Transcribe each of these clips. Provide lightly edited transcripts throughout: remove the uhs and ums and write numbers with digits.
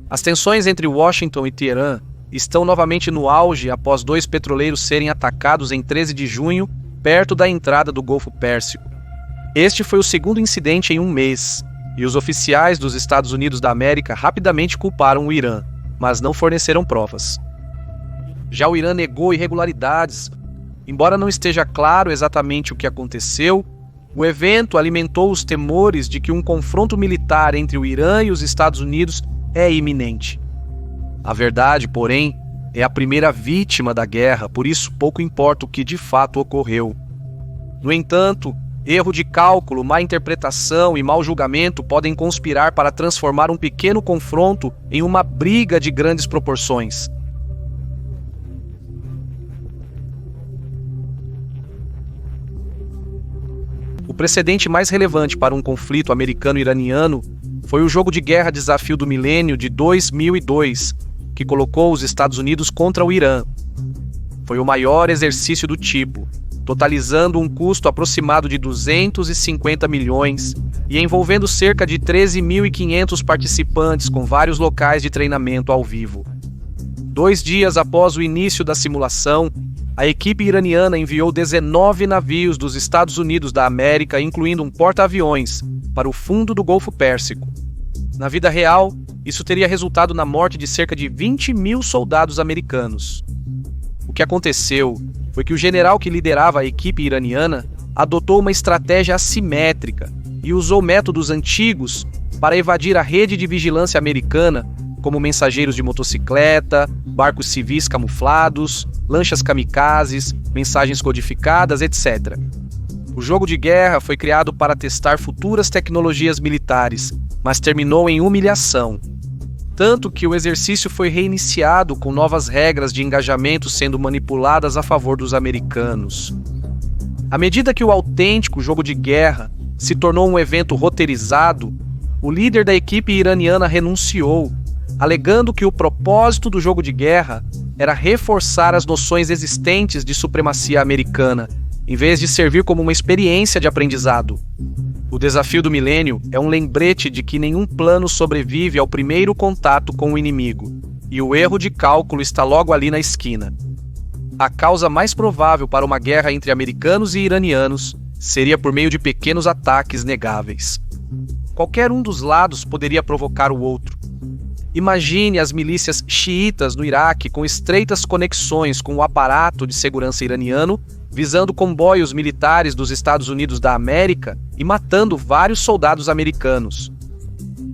As tensões entre Washington e Teherã estão novamente no auge após 2 petroleiros serem atacados em 13 de junho, perto da entrada do Golfo Pérsico. Este foi o segundo incidente em um mês, e os oficiais dos Estados Unidos da América rapidamente culparam o Irã, mas não forneceram provas. Já o Irã negou irregularidades. Embora não esteja claro exatamente o que aconteceu, o evento alimentou os temores de que um confronto militar entre o Irã e os Estados Unidos é iminente. A verdade, porém, é a primeira vítima da guerra, por isso pouco importa o que de fato ocorreu. No entanto, erro de cálculo, má interpretação e mau julgamento podem conspirar para transformar um pequeno confronto em uma briga de grandes proporções. O precedente mais relevante para um conflito americano-iraniano foi o jogo de guerra Desafio do Milênio de 2002, que colocou os Estados Unidos contra o Irã. Foi o maior exercício do tipo, totalizando um custo aproximado de 250 milhões e envolvendo cerca de 13.500 participantes com vários locais de treinamento ao vivo. 2 dias após o início da simulação, a equipe iraniana enviou 19 navios dos Estados Unidos da América, incluindo um porta-aviões, para o fundo do Golfo Pérsico. Na vida real, isso teria resultado na morte de cerca de 20.000 soldados americanos. O que aconteceu foi que o general que liderava a equipe iraniana adotou uma estratégia assimétrica e usou métodos antigos para evadir a rede de vigilância americana, como mensageiros de motocicleta, barcos civis camuflados, lanchas kamikazes, mensagens codificadas, etc. O jogo de guerra foi criado para testar futuras tecnologias militares, mas terminou em humilhação. Tanto que o exercício foi reiniciado com novas regras de engajamento sendo manipuladas a favor dos americanos. À medida que o autêntico jogo de guerra se tornou um evento roteirizado, o líder da equipe iraniana renunciou, alegando que o propósito do jogo de guerra era reforçar as noções existentes de supremacia americana, em vez de servir como uma experiência de aprendizado. O Desafio do Milênio é um lembrete de que nenhum plano sobrevive ao primeiro contato com o inimigo, e o erro de cálculo está logo ali na esquina. A causa mais provável para uma guerra entre americanos e iranianos seria por meio de pequenos ataques negáveis. Qualquer um dos lados poderia provocar o outro. Imagine as milícias xiitas no Iraque com estreitas conexões com o aparato de segurança iraniano, visando comboios militares dos Estados Unidos da América e matando vários soldados americanos.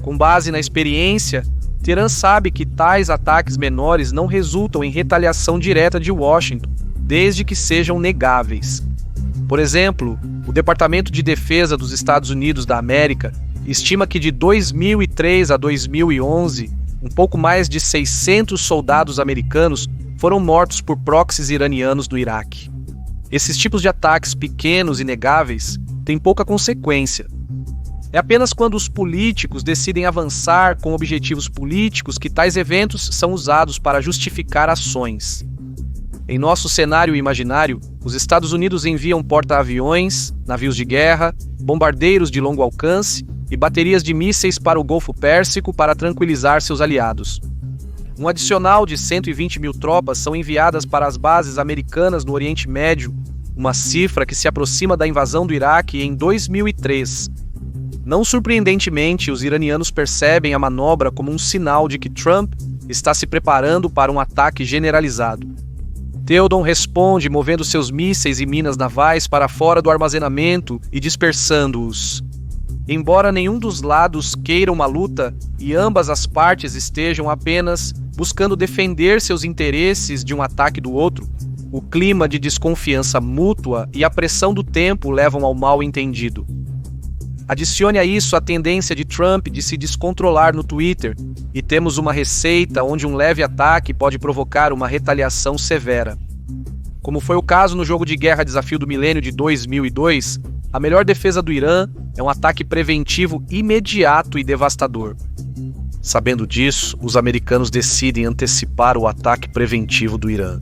Com base na experiência, Teherã sabe que tais ataques menores não resultam em retaliação direta de Washington, desde que sejam negáveis. Por exemplo, o Departamento de Defesa dos Estados Unidos da América estima que de 2003 a 2011, um pouco mais de 600 soldados americanos foram mortos por proxies iranianos no Iraque. Esses tipos de ataques pequenos e negáveis têm pouca consequência. É apenas quando os políticos decidem avançar com objetivos políticos que tais eventos são usados para justificar ações. Em nosso cenário imaginário, os Estados Unidos enviam porta-aviões, navios de guerra, bombardeiros de longo alcance e baterias de mísseis para o Golfo Pérsico para tranquilizar seus aliados. Um adicional de 120 mil tropas são enviadas para as bases americanas no Oriente Médio, uma cifra que se aproxima da invasão do Iraque em 2003. Não surpreendentemente, os iranianos percebem a manobra como um sinal de que Trump está se preparando para um ataque generalizado. Theodon responde movendo seus mísseis e minas navais para fora do armazenamento e dispersando-os. Embora nenhum dos lados queira uma luta e ambas as partes estejam apenas buscando defender seus interesses de um ataque do outro, o clima de desconfiança mútua e a pressão do tempo levam ao mal-entendido. Adicione a isso a tendência de Trump de se descontrolar no Twitter e temos uma receita onde um leve ataque pode provocar uma retaliação severa. Como foi o caso no jogo de guerra Desafio do Milênio de 2002, a melhor defesa do Irã é um ataque preventivo imediato e devastador. Sabendo disso, os americanos decidem antecipar o ataque preventivo do Irã.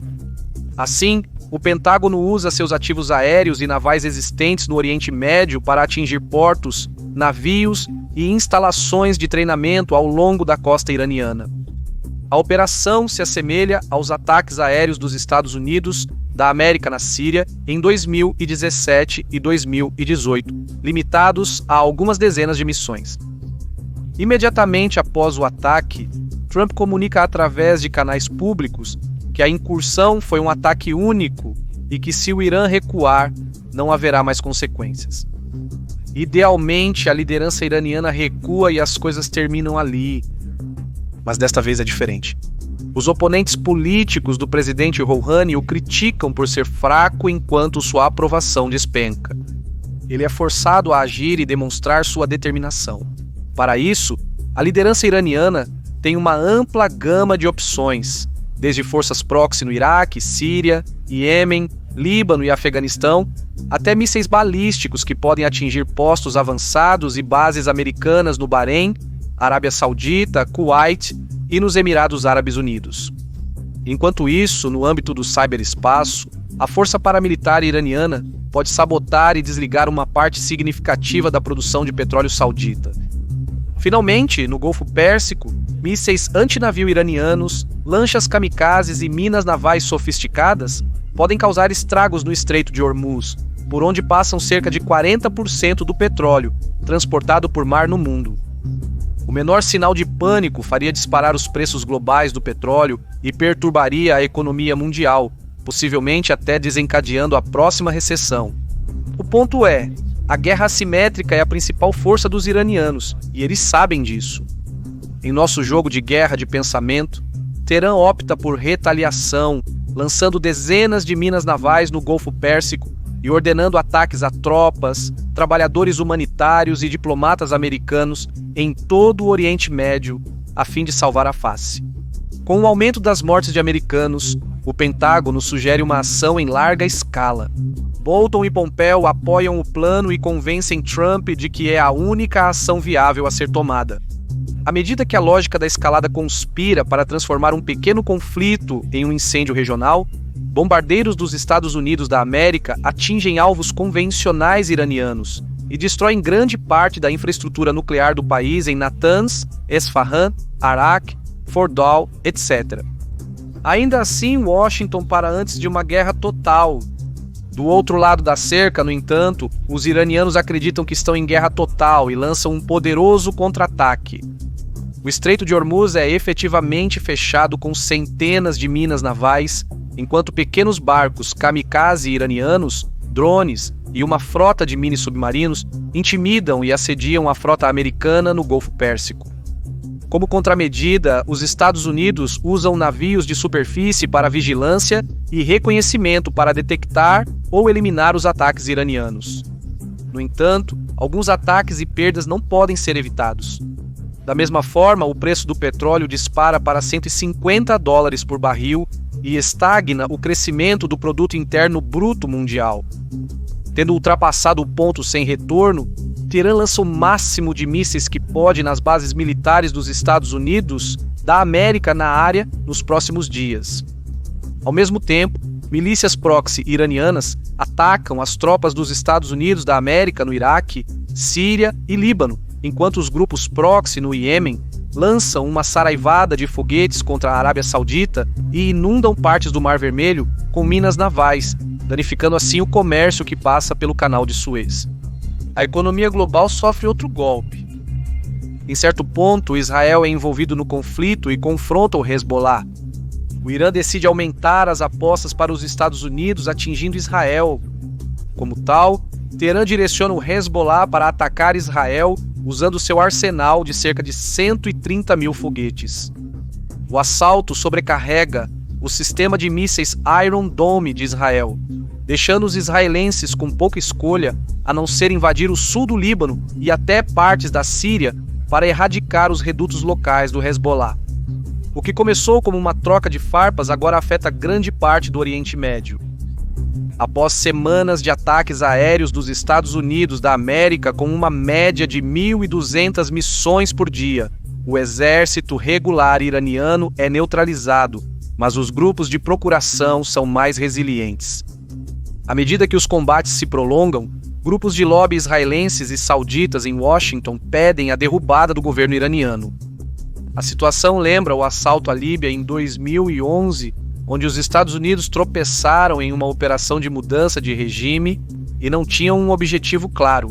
Assim, o Pentágono usa seus ativos aéreos e navais existentes no Oriente Médio para atingir portos navios e instalações de treinamento ao longo da costa iraniana. A operação se assemelha aos ataques aéreos dos Estados Unidos da América na Síria em 2017 e 2018, limitados a algumas dezenas de missões. Imediatamente após o ataque, Trump comunica através de canais públicos que a incursão foi um ataque único e que, se o Irã recuar, não haverá mais consequências. Idealmente, a liderança iraniana recua e as coisas terminam ali. Mas desta vez é diferente. Os oponentes políticos do presidente Rouhani o criticam por ser fraco enquanto sua aprovação despenca. Ele é forçado a agir e demonstrar sua determinação. Para isso, a liderança iraniana tem uma ampla gama de opções, desde forças proxy no Iraque, Síria, Iêmen, Líbano e Afeganistão, até mísseis balísticos que podem atingir postos avançados e bases americanas no Bahrein, Arábia Saudita, Kuwait e nos Emirados Árabes Unidos. Enquanto isso, no âmbito do ciberespaço, a força paramilitar iraniana pode sabotar e desligar uma parte significativa da produção de petróleo saudita. Finalmente, no Golfo Pérsico, mísseis antinavio iranianos, lanchas kamikazes e minas navais sofisticadas podem causar estragos no Estreito de Hormuz, por onde passam cerca de 40% do petróleo transportado por mar no mundo. O menor sinal de pânico faria disparar os preços globais do petróleo e perturbaria a economia mundial, possivelmente até desencadeando a próxima recessão. O ponto é, a guerra assimétrica é a principal força dos iranianos, e eles sabem disso. Em nosso jogo de guerra de pensamento, Teherã opta por retaliação, lançando dezenas de minas navais no Golfo Pérsico e ordenando ataques a tropas, trabalhadores humanitários e diplomatas americanos em todo o Oriente Médio, a fim de salvar a face. Com o aumento das mortes de americanos, o Pentágono sugere uma ação em larga escala. Bolton e Pompeo apoiam o plano e convencem Trump de que é a única ação viável a ser tomada. À medida que a lógica da escalada conspira para transformar um pequeno conflito em um incêndio regional, bombardeiros dos Estados Unidos da América atingem alvos convencionais iranianos e destroem grande parte da infraestrutura nuclear do país em Natanz, Esfahan, Arak, Fordow, etc. Ainda assim, Washington para antes de uma guerra total. Do outro lado da cerca, no entanto, os iranianos acreditam que estão em guerra total e lançam um poderoso contra-ataque. O Estreito de Hormuz é efetivamente fechado com centenas de minas navais, enquanto pequenos barcos kamikaze iranianos, drones e uma frota de mini-submarinos intimidam e assediam a frota americana no Golfo Pérsico. Como contramedida, os Estados Unidos usam navios de superfície para vigilância e reconhecimento para detectar ou eliminar os ataques iranianos. No entanto, alguns ataques e perdas não podem ser evitados. Da mesma forma, o preço do petróleo dispara para $150 por barril e estagna o crescimento do produto interno bruto mundial. Tendo ultrapassado o ponto sem retorno, Teherã lança o máximo de mísseis que pode nas bases militares dos Estados Unidos da América na área nos próximos dias. Ao mesmo tempo, milícias proxy iranianas atacam as tropas dos Estados Unidos da América no Iraque, Síria e Líbano, enquanto os grupos proxy no Iêmen lançam uma saraivada de foguetes contra a Arábia Saudita e inundam partes do Mar Vermelho com minas navais, danificando assim o comércio que passa pelo Canal de Suez. A economia global sofre outro golpe. Em certo ponto, Israel é envolvido no conflito e confronta o Hezbollah. O Irã decide aumentar as apostas para os Estados Unidos, atingindo Israel. Como tal, Teherã direciona o Hezbollah para atacar Israel usando seu arsenal de cerca de 130 mil foguetes. O assalto sobrecarrega o sistema de mísseis Iron Dome de Israel, deixando os israelenses com pouca escolha a não ser invadir o sul do Líbano e até partes da Síria para erradicar os redutos locais do Hezbollah. O que começou como uma troca de farpas agora afeta grande parte do Oriente Médio. Após semanas de ataques aéreos dos Estados Unidos da América com uma média de 1.200 missões por dia, o exército regular iraniano é neutralizado, mas os grupos de procuração são mais resilientes. À medida que os combates se prolongam, grupos de lobby israelenses e sauditas em Washington pedem a derrubada do governo iraniano. A situação lembra o assalto à Líbia em 2011, onde os Estados Unidos tropeçaram em uma operação de mudança de regime e não tinham um objetivo claro.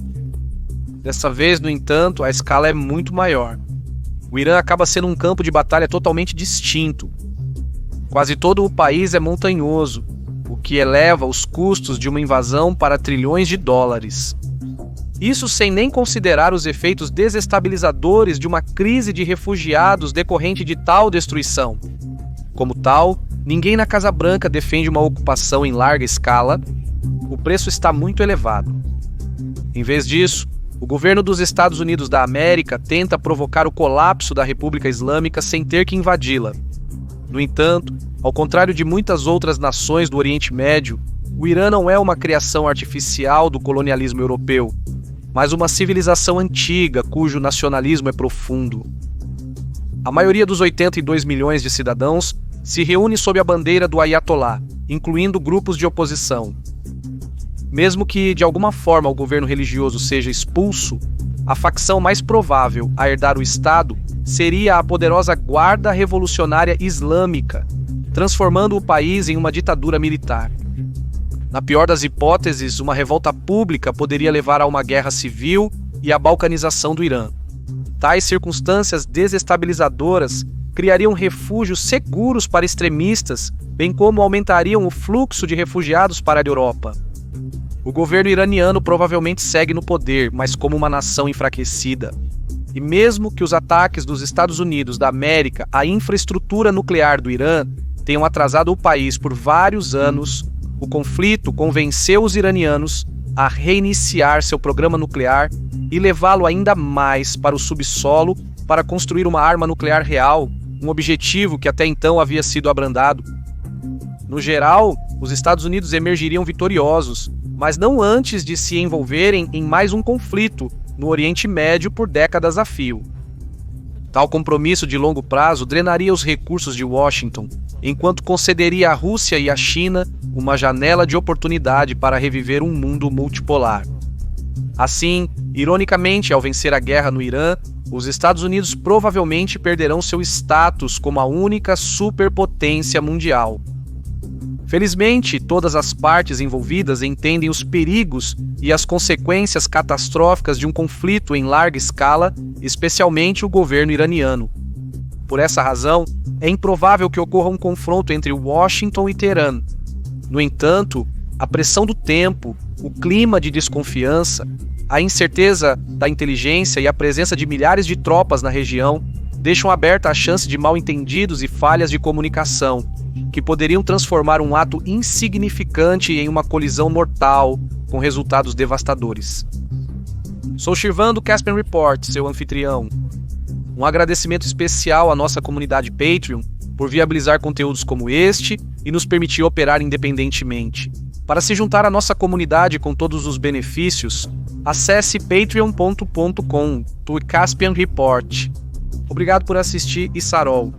Dessa vez, no entanto, a escala é muito maior. O Irã acaba sendo um campo de batalha totalmente distinto. Quase todo o país é montanhoso, o que eleva os custos de uma invasão para trilhões de dólares. Isso sem nem considerar os efeitos desestabilizadores de uma crise de refugiados decorrente de tal destruição. Como tal, ninguém na Casa Branca defende uma ocupação em larga escala. O preço está muito elevado. Em vez disso, o governo dos Estados Unidos da América tenta provocar o colapso da República Islâmica sem ter que invadi-la. No entanto, ao contrário de muitas outras nações do Oriente Médio, o Irã não é uma criação artificial do colonialismo europeu, mas uma civilização antiga cujo nacionalismo é profundo. A maioria dos 82 milhões de cidadãos se reúne sob a bandeira do Ayatollah, incluindo grupos de oposição. Mesmo que, de alguma forma, o governo religioso seja expulso, a facção mais provável a herdar o Estado seria a poderosa Guarda Revolucionária Islâmica, transformando o país em uma ditadura militar. Na pior das hipóteses, uma revolta pública poderia levar a uma guerra civil e à balcanização do Irã. Tais circunstâncias desestabilizadoras criariam refúgios seguros para extremistas, bem como aumentariam o fluxo de refugiados para a Europa. O governo iraniano provavelmente segue no poder, mas como uma nação enfraquecida. E mesmo que os ataques dos Estados Unidos da América à infraestrutura nuclear do Irã tenham atrasado o país por vários anos, o conflito convenceu os iranianos a reiniciar seu programa nuclear e levá-lo ainda mais para o subsolo para construir uma arma nuclear real, um objetivo que até então havia sido abrandado. No geral, os Estados Unidos emergiriam vitoriosos, mas não antes de se envolverem em mais um conflito no Oriente Médio por décadas a fio. Tal compromisso de longo prazo drenaria os recursos de Washington, enquanto concederia à Rússia e à China uma janela de oportunidade para reviver um mundo multipolar. Assim, ironicamente, ao vencer a guerra no Irã, os Estados Unidos provavelmente perderão seu status como a única superpotência mundial. Felizmente, todas as partes envolvidas entendem os perigos e as consequências catastróficas de um conflito em larga escala, especialmente o governo iraniano. Por essa razão, é improvável que ocorra um confronto entre Washington e Teherã. No entanto, a pressão do tempo, o clima de desconfiança, a incerteza da inteligência e a presença de milhares de tropas na região deixam aberta a chance de mal-entendidos e falhas de comunicação, que poderiam transformar um ato insignificante em uma colisão mortal, com resultados devastadores. Sou Shirvan do Caspian Report, seu anfitrião. Um agradecimento especial à nossa comunidade Patreon por viabilizar conteúdos como este e nos permitir operar independentemente. Para se juntar à nossa comunidade com todos os benefícios, acesse patreon.com/Caspian Report. Obrigado por assistir e Sarol.